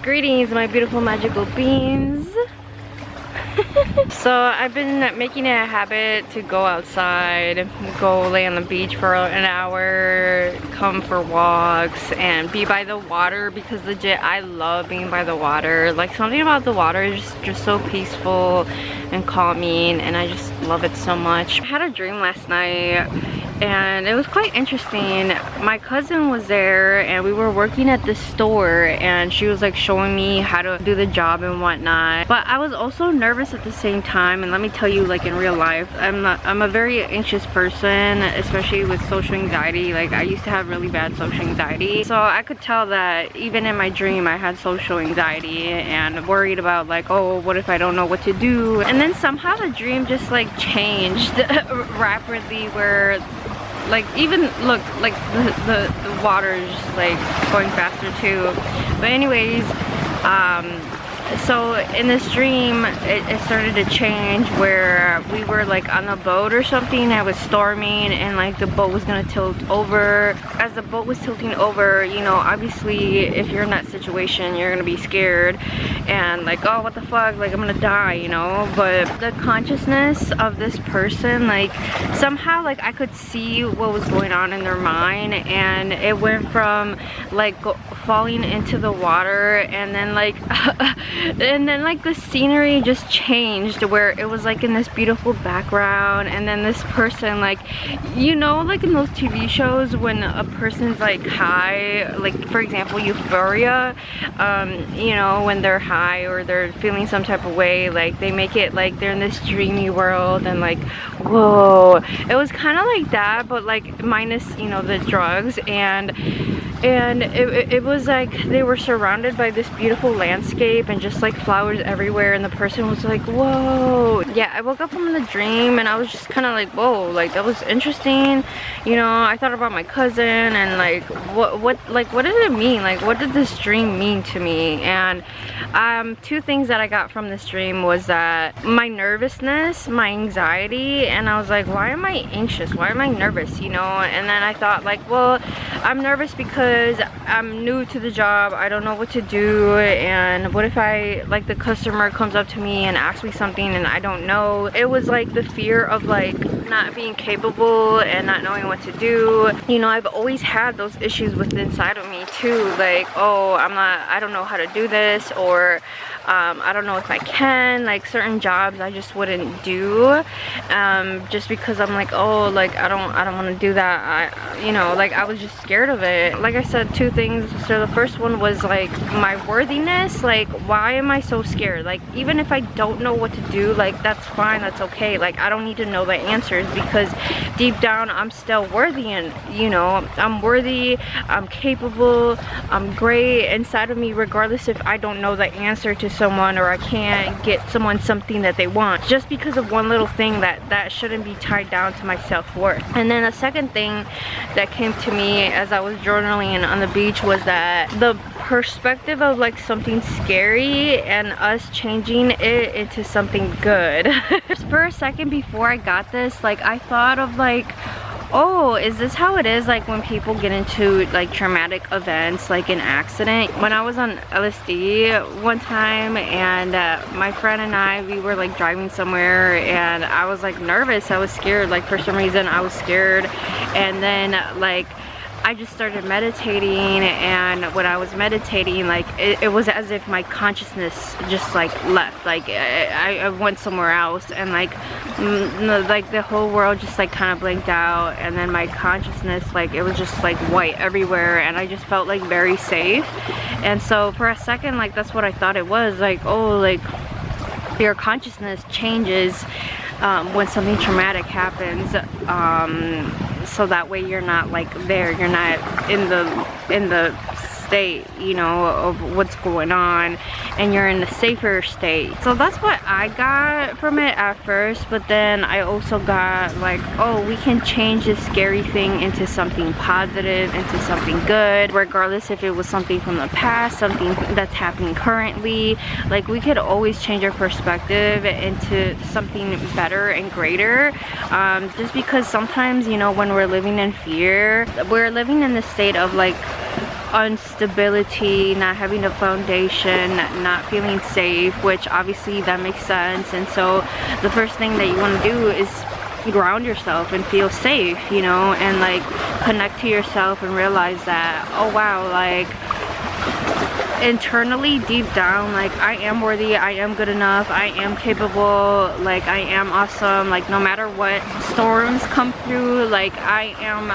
Greetings, my beautiful magical beans. So I've been making it a habit to go outside, go lay on the beach for an hour, come for walks, and be by the water, because legit I love being by the water. Like, something about the water is just so peaceful and calming, and I just love it so much. I had a dream last night and it was quite interesting. My cousin was there and we were working at this store, and she was like showing me how to do the job and whatnot, but I was also nervous at the same time. And let me tell you, like, in real life, I'm a very anxious person, especially with social anxiety. Like, I used to have really bad social anxiety, so I could tell that even in my dream I had social anxiety and worried about, like, oh, what if I don't know what to do? And then somehow the dream just like changed rapidly, where like, even look, like the water is just like going faster too. But anyways, so in this dream it started to change, where we were like on a boat or something. It was storming and like the boat was gonna tilt over. As the boat was tilting over, you know, obviously if you're in that situation you're gonna be scared and like, oh, what the fuck, like, I'm gonna die, you know. But the consciousness of this person, like, somehow like I could see what was going on in their mind, and it went from like falling into the water, and then like and then like the scenery just changed, where it was like in this beautiful background, and then this person, like, you know, like in those TV shows when a person's like high, like for example Euphoria, you know, when they're high or they're feeling some type of way, like they make it like they're in this dreamy world, and like, whoa, it was kind of like that, but like minus, you know, the drugs. And it was like they were surrounded by this beautiful landscape and just like flowers everywhere, and the person was like, whoa. Yeah, I woke up from the dream and I was just kind of like, whoa, like that was interesting, you know. I thought about my cousin and like what did it mean, like what did this dream mean to me? And two things that I got from this dream was that my nervousness, my anxiety, and I was like, why am I anxious, why am I nervous, you know? And then I thought, like, well, I'm nervous because I'm new to the job, I don't know what to do, and what if I, like, the customer comes up to me and asks me something and I don't know. It was like the fear of like not being capable and not knowing what to do. You know, I've always had those issues within inside of me too, like, oh, I don't know how to do this, or I don't know if I can, like certain jobs I just wouldn't do, just because I'm like, oh, like I don't want to do that. You know, like I was just scared of it. Like I said, two things. So the first one was like my worthiness, like why am I so scared? Like even if I don't know what to do, like that's fine, that's okay. Like I don't need to know the answers, because deep down I'm still worthy, and you know, I'm worthy, I'm capable, I'm great inside of me, regardless if I don't know the answer to someone or I can't get someone something that they want, just because of one little thing that shouldn't be tied down to my self-worth. And then the second thing that came to me as I was journaling on the beach was that the perspective of like something scary and us changing it into something good. Just for a second before I got this, like I thought of like, oh, is this how it is like when people get into like traumatic events, like an accident? When I was on LSD one time, and my friend and I, we were like driving somewhere, and I was like nervous, I was scared, like for some reason I was scared. And then like I just started meditating, and when I was meditating, like it was as if my consciousness just like left, like I went somewhere else, and like like the whole world just like kind of blinked out, and then my consciousness, like it was just like white everywhere, and I just felt like very safe. And so for a second, like that's what I thought it was, like, oh, like your consciousness changes when something traumatic happens, so that way you're not like there, you're not in the state, you know, of what's going on, and you're in a safer state. So that's what I got from it at first, but then I also got like, oh, we can change this scary thing into something positive, into something good, regardless if it was something from the past, something that's happening currently. Like we could always change our perspective into something better and greater, just because sometimes, you know, when we're living in fear, we're living in the state of like instability, not having a foundation, not feeling safe, which obviously that makes sense. And so the first thing that you want to do is ground yourself and feel safe, you know, and like connect to yourself and realize that, oh wow, like internally, deep down, like I am worthy, I am good enough, I am capable, like I am awesome, like no matter what storms come through, like I am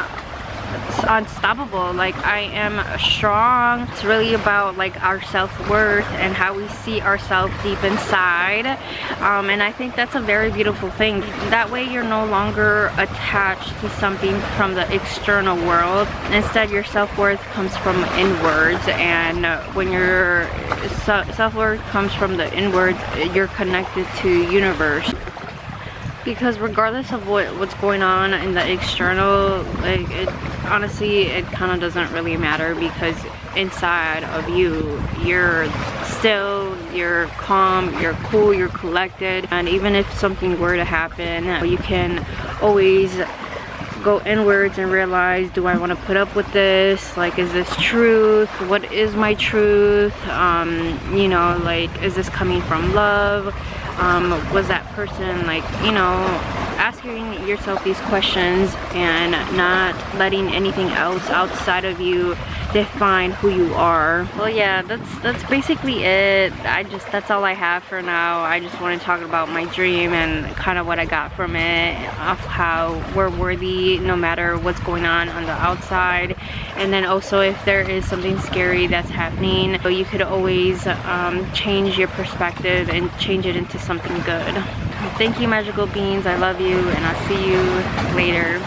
unstoppable, like I am strong. It's really about like our self-worth and how we see ourselves deep inside, and I think that's a very beautiful thing. That way you're no longer attached to something from the external world. Instead, your self-worth comes from inwards, and when your self-worth comes from the inwards, you're connected to universe. Because regardless of what's going on in the external, like honestly it kind of doesn't really matter, because inside of you, you're still, you're calm, you're cool, you're collected. And even if something were to happen, you can always go inwards and realize, do I want to put up with this? Like, is this truth? What is my truth? You know, like, is this coming from love? Was that person, like, you know, asking yourself these questions and not letting anything else outside of you define who you are. Well, yeah, that's basically it. That's all I have for now. I just want to talk about my dream and kind of what I got from it, of how we're worthy no matter what's going on the outside. And then also, if there is something scary that's happening, you could always change your perspective and change it into something good. Thank you, magical beings. I love you, and I'll see you later.